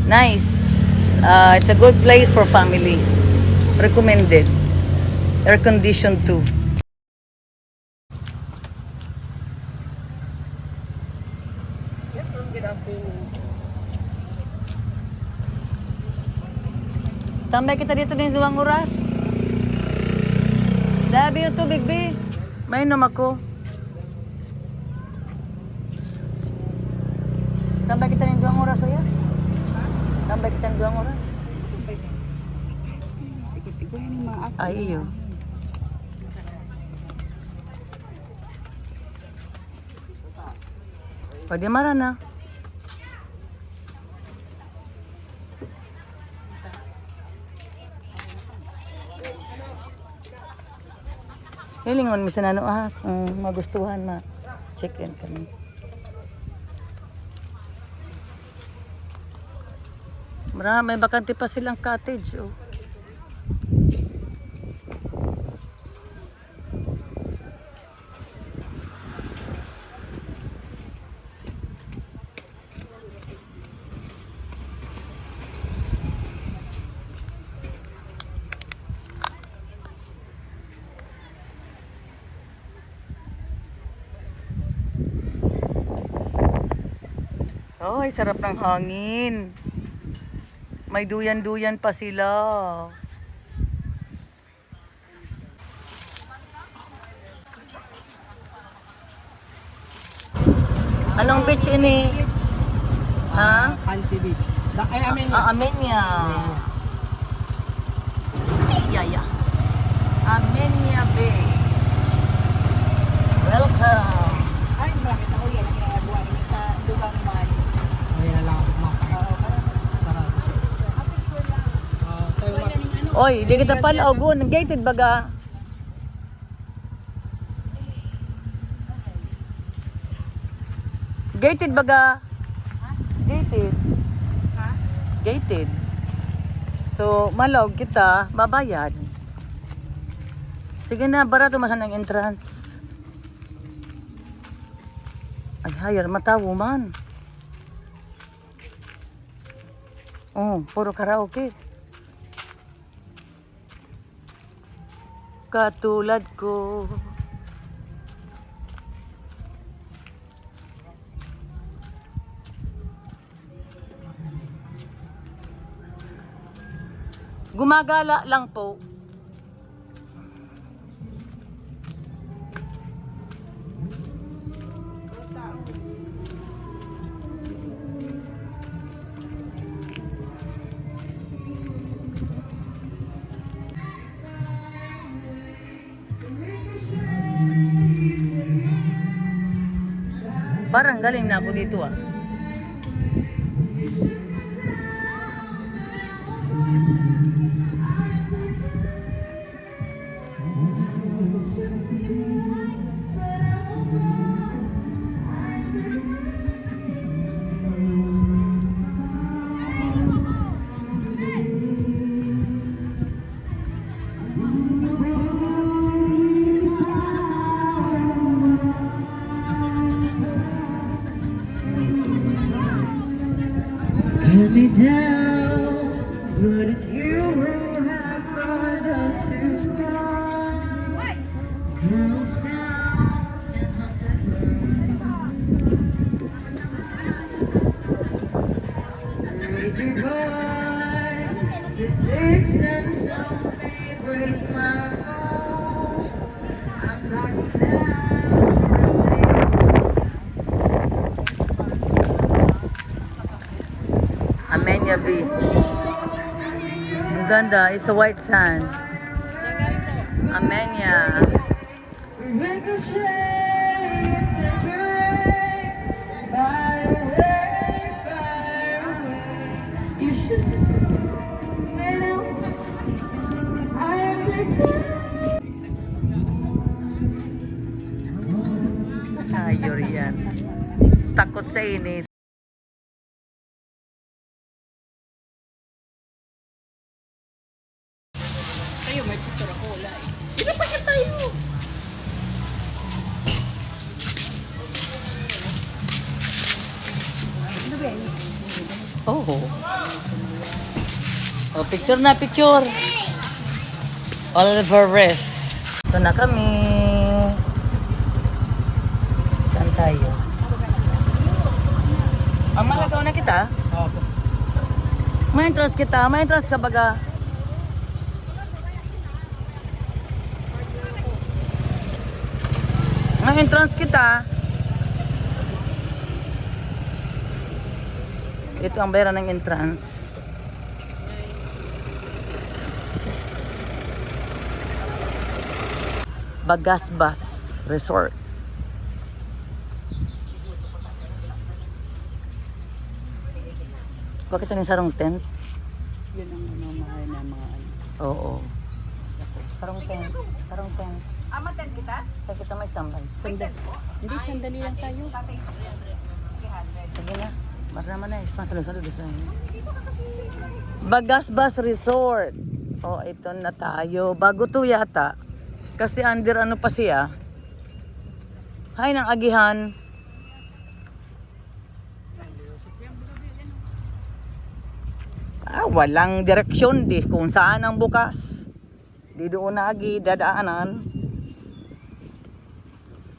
Nice. It's a good place for family. Recommended. Air conditioned too. Yes, ma'am. Good afternoon. Tambay kita dito ng 2 oras. Labi yung tubig, B. May inom ako. Tambay kita ng 2 oras, o yan? Tambay kita ng 2 oras. Sige, tiguyan yung mga ako. Ay, iyo. Pwede mara na. Hilingon, misa na kung magustuhan ma check in kami. May bakante pa silang cottage, oh. Ay, sarap ng hangin. May duyan-duyan pa sila. Anong beach ini? Ha? Panty Beach. Amenya. Yaya. Amenya Bay. Welcome. Ay, bakit ako yan ang ginagawa niya sa dugang man. Ayan lang ako sarap. Oy, di kita pala ogun. Gated baga. Gated baga. Gated. Ha? Gated. So, malog kita, babayad. Sige na, barato masan ang entrance. Ay, hayar, matawo man. Oh, puro karaoke. Katulad ko. Gumagala lang po. Parang galing na ako dito ah. Let me down, but it's you who have brought us too far. Girls down and raise your voice, the sticks and stones may break my bones. I'm talking down. Amenya Beach. Ang ganda, it's a white sand. Amenya. Ayur yan. Takot sa init. Sa'yo, may picture ako. Wala eh. Oh. picture na, picture. Oliver Reef. Ito na kami. Saan tayo? Ang malagaw na kita? Opo. May entrance kita. May entrance ka baga. May entrance kita. Ito ang bayaran ng entrance. Bagasbas Resort. Bakit ang sarong tent? Yun ang mahal na mga ano. Oo. Sarong tent. Sarong tent. Amatan kita? Sa kita may sambal. Hindi, sandali lang tayo. Sige na. Marama na. Salo-salo doon sa inyo. Bagasbas Resort. Oh, ito na tayo. Bago to yata. Kasi under ano pa siya. Hay ng agihan. Walang direksyon di kung saan ang bukas. Di doon na agi dadaanan.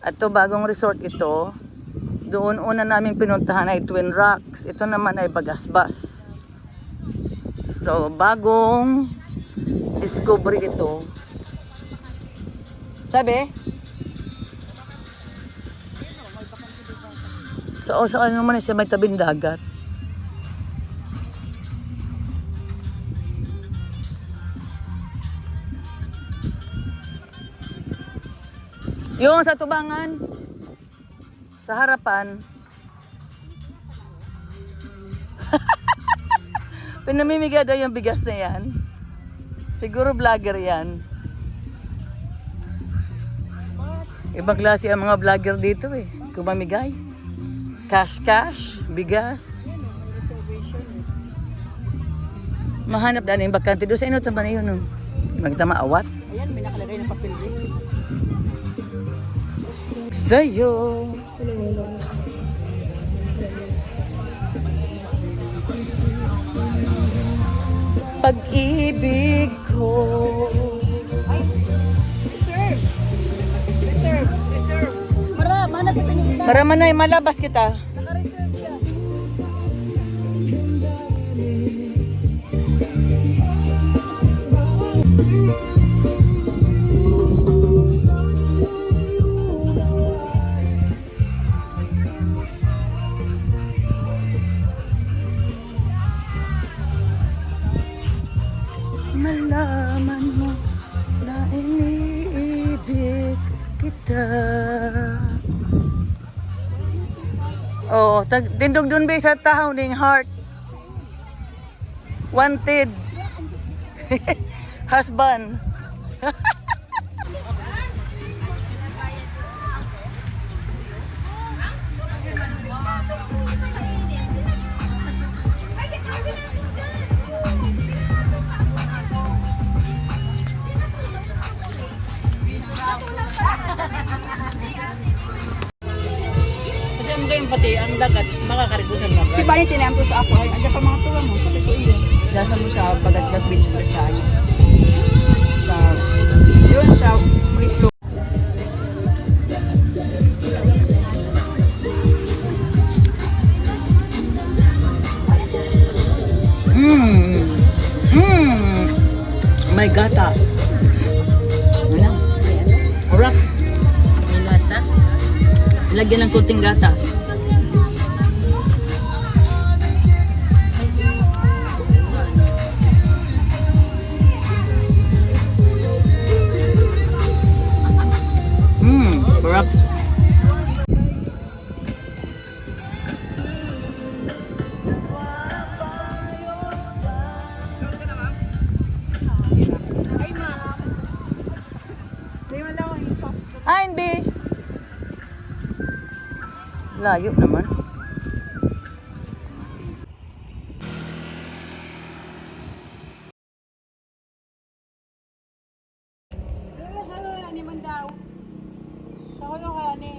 At to bagong resort ito. Doon una namin pinuntahan ay Twin Rocks. Ito naman ay Bagasbas. So bagong discovery ito. Sabi? So ano naman siya may tabing dagat. Yung sa tubangan, sa harapan, pinamimigay daw yung bigas na yan. Siguro vlogger yan. Ibang klase ang mga vlogger dito eh. Kumamigay. Cash, bigas. Mahanap daan yung bakante. Doon sa ino tama na yun. Magtamaawat. Ayan, may nakalagay na papel rin. Sa'yo. Pag-ibig ko. Reserve. Reserve. Reserve. Mana kita ni iba. Marama na malabas kita. Naka-reserve siya. Malaman mo na iniibig kita. Oh, tindog dun ba sa tahaw ning heart. Wanted. Husband. Kasi ang ganyan pati, ang dagat, makakarigusan mo agad. Diba yung tinampo sa ako? Ay, andyan pa mga tuwa mo. Sa totoo yun. Dasa mo sa Bagasbas Beach sa ano. Sa Yun, sa free flow. My gatas. Ano? Urap. may lasa. Lagyan ng kunting gatas. Urap. Hi, B. Layo naman. Ano man daw? Sa kulo ka ni.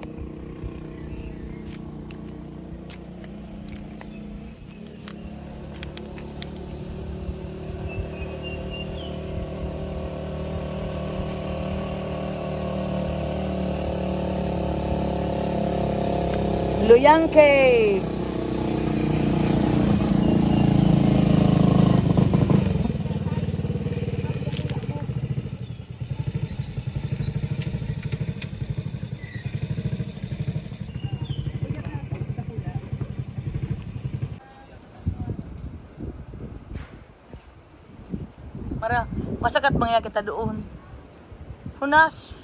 Luyang Cave. Mara, masakat mangya kita doon. Hunas.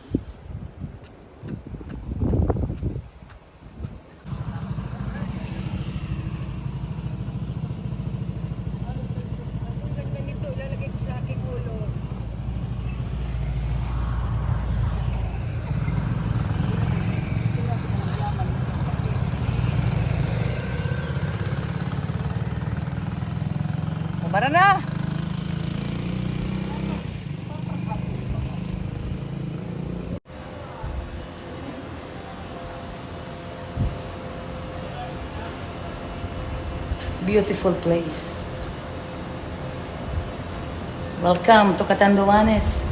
Ganito, lalagay ko sa aking ulo. Mara na. Beautiful place. Welcome to Catanduanes.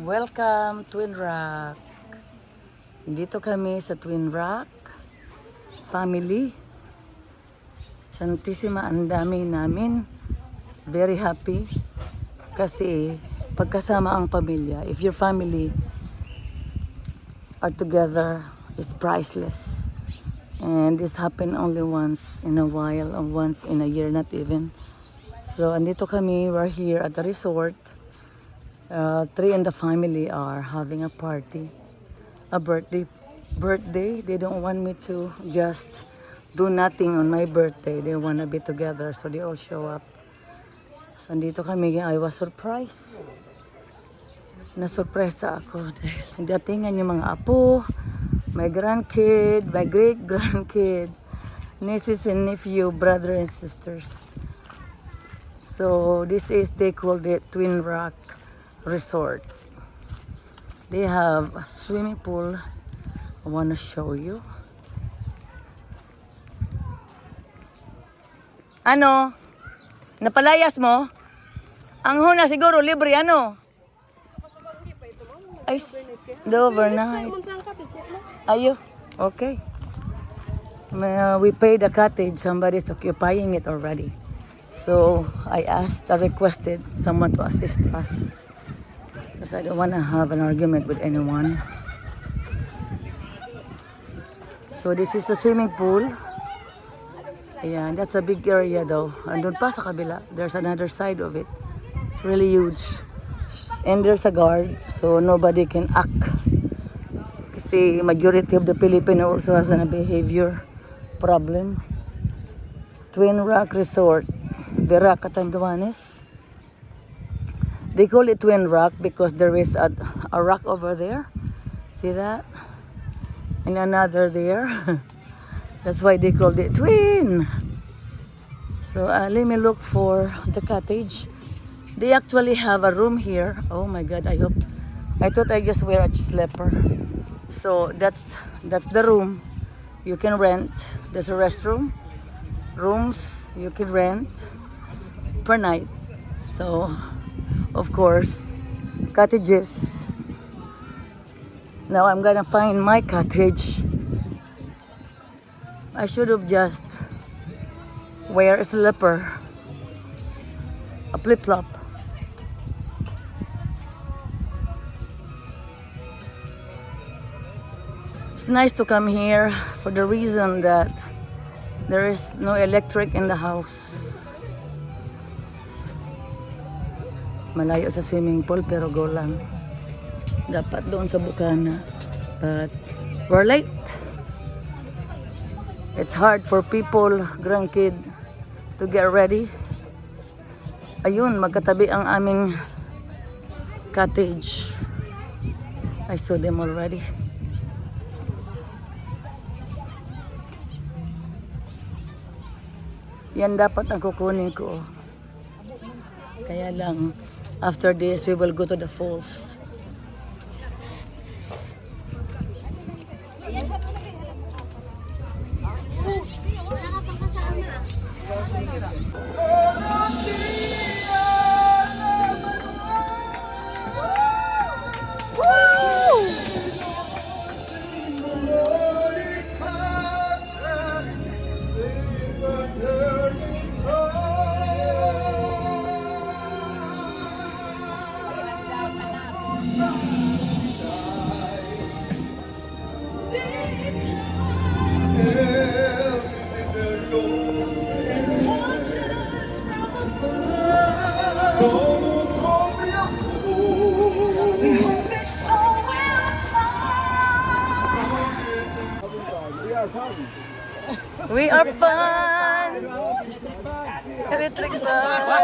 Welcome, Twin Rock. Dito kami sa Twin Rock family. Santissima, ang dami namin. Very happy. Kasi pagkasama ang pamilya, if your family are together, it's priceless. And this happen only once in a while, or once in a year, not even. So, andito kami, we're here at the resort. Three in the family are having a party, a birthday. They don't want me to just do nothing on my birthday. They want to be together, so they all show up. So, andito kami. I was surprised. Na-surpresa ako dahil datingan yung mga apo, my grandkid, my great-grandkid, nieces and nephew, brother and sisters. So, this is, they call it Twin Rock Resort. They have a swimming pool. I want to show you. Ano? Napalayas mo? Ang huna siguro libre ano? Ay, the overnight. Ayo, okay. We paid the cottage. Somebody's occupying it already. So I requested someone to assist us. Because I don't want to have an argument with anyone. So this is the swimming pool. Ayan, that's a big area though. Andun pa sa kabila. There's another side of it. It's really huge. And there's a guard, so nobody can act. Kasi majority of the Filipino also has a behavior problem. Twin Rock Resort, Vera, Catanduanes. They call it Twin Rock because there is a rock over there. See that? And another there. That's why they called it Twin. So let me look for the cottage. They actually have a room here. Oh my God, I thought I just wear a slipper. So that's the room you can rent. There's a restroom. Rooms you can rent per night. So, of course, cottages. Now I'm gonna find my cottage. I should have just wear a slipper, a flip-flop. It's nice to come here for the reason that there is no electric in the house. Malayo sa swimming pool pero go lang. Dapat doon sa Bukana. But we're late. It's hard for people, grandkid, to get ready. Ayun, magkatabi ang aming cottage. I saw them already. Yan dapat ang kukunin ko. Kaya lang, after this, we will go to the falls. We are fun! Electric fan!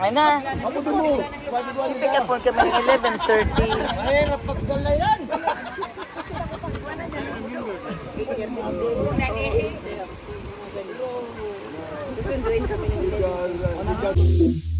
Ay na. I-pick up on kami ng 11:30. Mahirap pagdala yan. Susunduin kami ng